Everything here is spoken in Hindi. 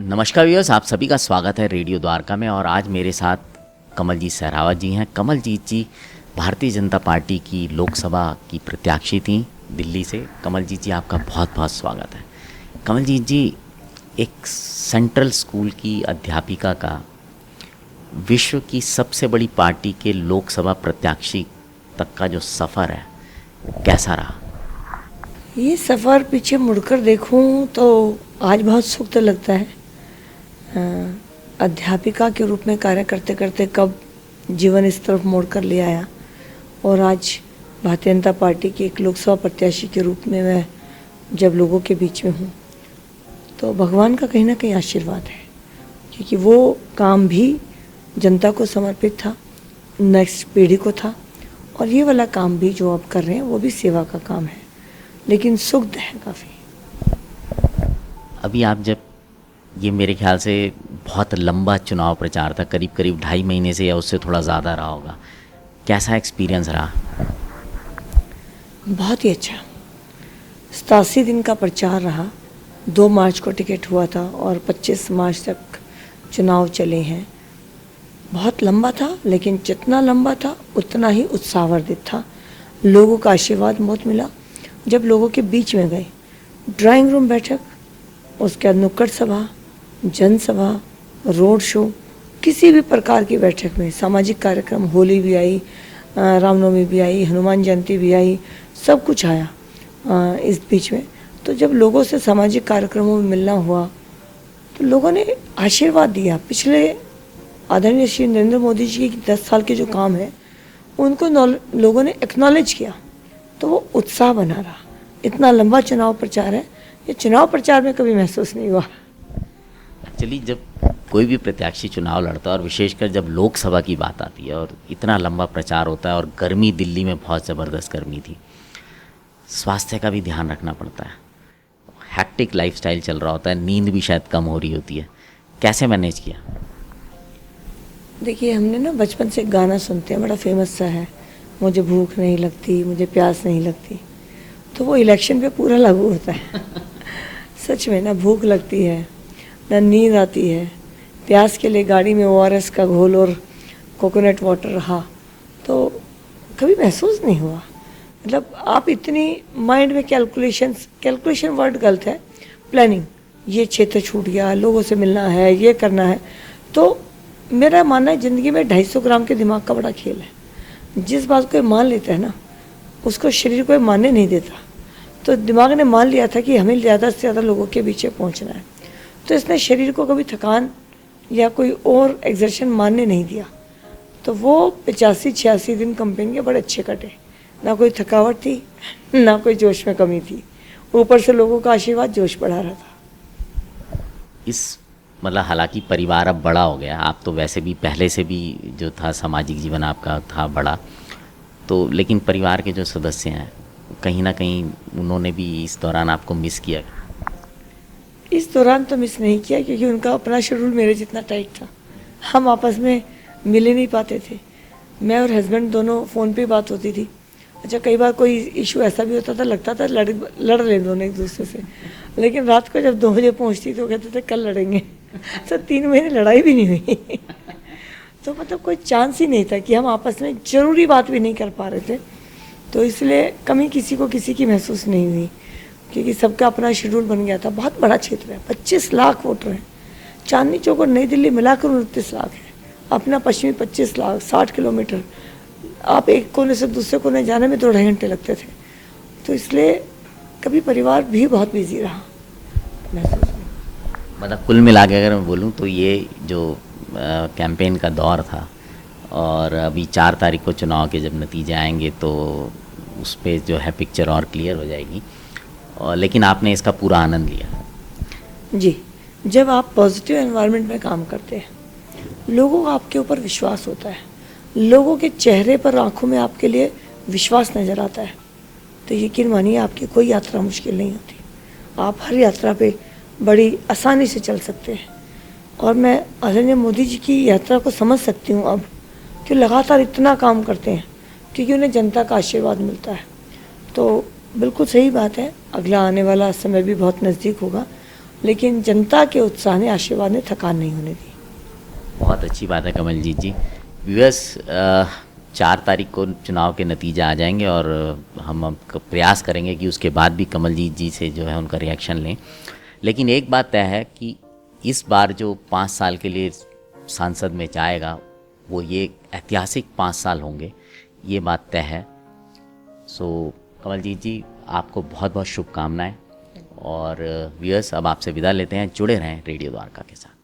नमस्कार व्यूअर्स, आप सभी का स्वागत है रेडियो द्वारका में। और आज मेरे साथ कमलजीत सहरावत जी हैं। कमलजीत जी भारतीय जनता पार्टी की लोकसभा की प्रत्याशी थी दिल्ली से। कमलजीत जी, आपका बहुत बहुत स्वागत है। कमलजीत जी, एक सेंट्रल स्कूल की अध्यापिका का विश्व की सबसे बड़ी पार्टी के लोकसभा प्रत्याशी तक का जो सफ़र है, कैसा रहा? ये सफ़र पीछे मुड़कर देखूं तो आज बहुत सुख तो लगता है। अध्यापिका के रूप में कार्य करते करते कब जीवन इस तरफ मोड़ कर ले आया, और आज भारतीय जनता पार्टी की एक लोकसभा प्रत्याशी के रूप में मैं जब लोगों के बीच में हूँ, तो भगवान का कहीं ना कहीं आशीर्वाद है, क्योंकि वो काम भी जनता को समर्पित था, नेक्स्ट पीढ़ी को था, और ये वाला काम भी जो आप कर रहे हैं वो भी सेवा का काम है, लेकिन सुख है काफ़ी। अभी आप जब, ये मेरे ख्याल से बहुत लंबा चुनाव प्रचार था, करीब करीब 2.5 महीने से या उससे थोड़ा ज़्यादा रहा होगा, कैसा एक्सपीरियंस रहा? बहुत ही अच्छा। 87 दिन का प्रचार रहा। 2 मार्च को टिकट हुआ था और 25 मार्च तक चुनाव चले हैं। बहुत लंबा था, लेकिन जितना लंबा था उतना ही उत्साहवर्धित था। लोगों का आशीर्वाद बहुत मिला। जब लोगों के बीच में गए, ड्राइंग रूम बैठक, उसके बाद नुक्कड़ सभा, जनसभा, रोड शो, किसी भी प्रकार की बैठक में, सामाजिक कार्यक्रम, होली भी आई, रामनवमी भी आई, हनुमान जयंती भी आई, सब कुछ आया इस बीच में। तो जब लोगों से सामाजिक कार्यक्रमों में मिलना हुआ तो लोगों ने आशीर्वाद दिया। पिछले आदरणीय श्री नरेंद्र मोदी जी के 10 साल के जो काम है उनको लोगों ने एक्नॉलेज किया, तो वो उत्साह बना रहा। इतना लंबा चुनाव प्रचार है, ये चुनाव प्रचार में कभी महसूस नहीं हुआ। एक्चुअली जब कोई भी प्रत्याशी चुनाव लड़ता है, और विशेषकर जब लोकसभा की बात आती है और इतना लंबा प्रचार होता है, और गर्मी दिल्ली में बहुत ज़बरदस्त गर्मी थी, स्वास्थ्य का भी ध्यान रखना पड़ता है, हैक्टिक लाइफस्टाइल चल रहा होता है, नींद भी शायद कम हो रही होती है, कैसे मैनेज किया? देखिए, हमने ना बचपन से गाना सुनते हैं, बड़ा फेमस सा है, मुझे भूख नहीं लगती, मुझे प्यास नहीं लगती, तो वो इलेक्शन पे पूरा लागू होता है। सच में ना भूख लगती है, ना नींद आती है, प्यास के लिए गाड़ी में ORS का घोल और कोकोनट वाटर रहा, तो कभी महसूस नहीं हुआ। मतलब आप इतनी माइंड में कैलकुलेशन वर्ड गलत है, प्लानिंग, ये क्षेत्र छूट गया, लोगों से मिलना है, ये करना है। तो मेरा मानना है ज़िंदगी में 250 ग्राम के दिमाग का बड़ा खेल है। जिस बात को मान लेता है ना, उसको शरीर को मानने नहीं देता। तो दिमाग ने मान लिया था कि हमें ज़्यादा से ज़्यादा लोगों के पीछे पहुंचना है, तो इसने शरीर को कभी थकान या कोई और एग्जर्शन मानने नहीं दिया। तो वो 85-86 दिन कैंपेन के बड़े अच्छे कटे। ना कोई थकावट थी, ना कोई जोश में कमी थी, ऊपर से लोगों का आशीर्वाद जोश बढ़ा रहा था। इस मतलब हालांकि परिवार अब बड़ा हो गया, आप तो वैसे भी पहले से भी जो था सामाजिक जीवन आपका था बड़ा, तो लेकिन परिवार के जो सदस्य हैं कहीं ना कहीं उन्होंने भी इस दौरान आपको मिस किया? इस दौरान तो मिस नहीं किया, क्योंकि उनका अपना शेड्यूल मेरे जितना टाइट था। हम आपस में मिल ही नहीं पाते थे। मैं और हस्बैंड दोनों फ़ोन पे बात होती थी। अच्छा, कई बार कोई इशू ऐसा भी होता था, लगता था लड़ ले दोनों एक दूसरे से, लेकिन रात को जब 2 बजे पहुँचती तो कहते थे कल लड़ेंगे। तो 3 महीने लड़ाई भी नहीं हुई। तो मतलब कोई चांस ही नहीं था कि हम आपस में ज़रूरी बात भी नहीं कर पा रहे थे। तो इसलिए कमी किसी को किसी की महसूस नहीं हुई, क्योंकि सबका अपना शेड्यूल बन गया था। बहुत बड़ा क्षेत्र है, 25 लाख वोटर हैं। चांदनी चौक और नई दिल्ली मिलाकर 29 लाख है। अपना पश्चिमी 25 लाख, 60 किलोमीटर। आप एक कोने से दूसरे कोने जाने में 2-2.5 घंटे लगते थे। तो इसलिए कभी परिवार भी बहुत बिजी रहा, महसूस। मतलब कुल मिला के अगर मैं बोलूँ तो ये जो कैंपेन का दौर था, और अभी 4 तारीख को चुनाव के जब नतीजे आएंगे तो उस पर जो है पिक्चर और क्लियर हो जाएगी, और लेकिन आपने इसका पूरा आनंद लिया। जी, जब आप पॉजिटिव एनवायरनमेंट में काम करते हैं, लोगों का आपके ऊपर विश्वास होता है, लोगों के चेहरे पर, आंखों में आपके लिए विश्वास नज़र आता है, तो यकीन मानिए आपकी कोई यात्रा मुश्किल नहीं होती। आप हर यात्रा पे बड़ी आसानी से चल सकते हैं। और मैं आदरणीय मोदी जी की यात्रा को समझ सकती हूँ अब, कि लगातार इतना काम करते हैं, क्योंकि उन्हें जनता का आशीर्वाद मिलता है। तो बिल्कुल सही बात है, अगला आने वाला समय भी बहुत नज़दीक होगा। लेकिन जनता के उत्साह ने, आशीर्वाद ने थकान नहीं होने दी। बहुत अच्छी बात है कमलजीत जी। व्यूअर्स, 4 तारीख को चुनाव के नतीजे आ जाएंगे और हम अब प्रयास करेंगे कि उसके बाद भी कमलजीत जी से जो है उनका रिएक्शन लें। लेकिन एक बात तय है कि इस बार जो 5 साल के लिए सांसद में जाएगा वो ये ऐतिहासिक 5 साल होंगे, ये बात तय है। सो कमलजीत जी, आपको बहुत बहुत शुभकामनाएं और व्यूअर्स अब आपसे विदा लेते हैं। जुड़े रहें रेडियो द्वारका के साथ।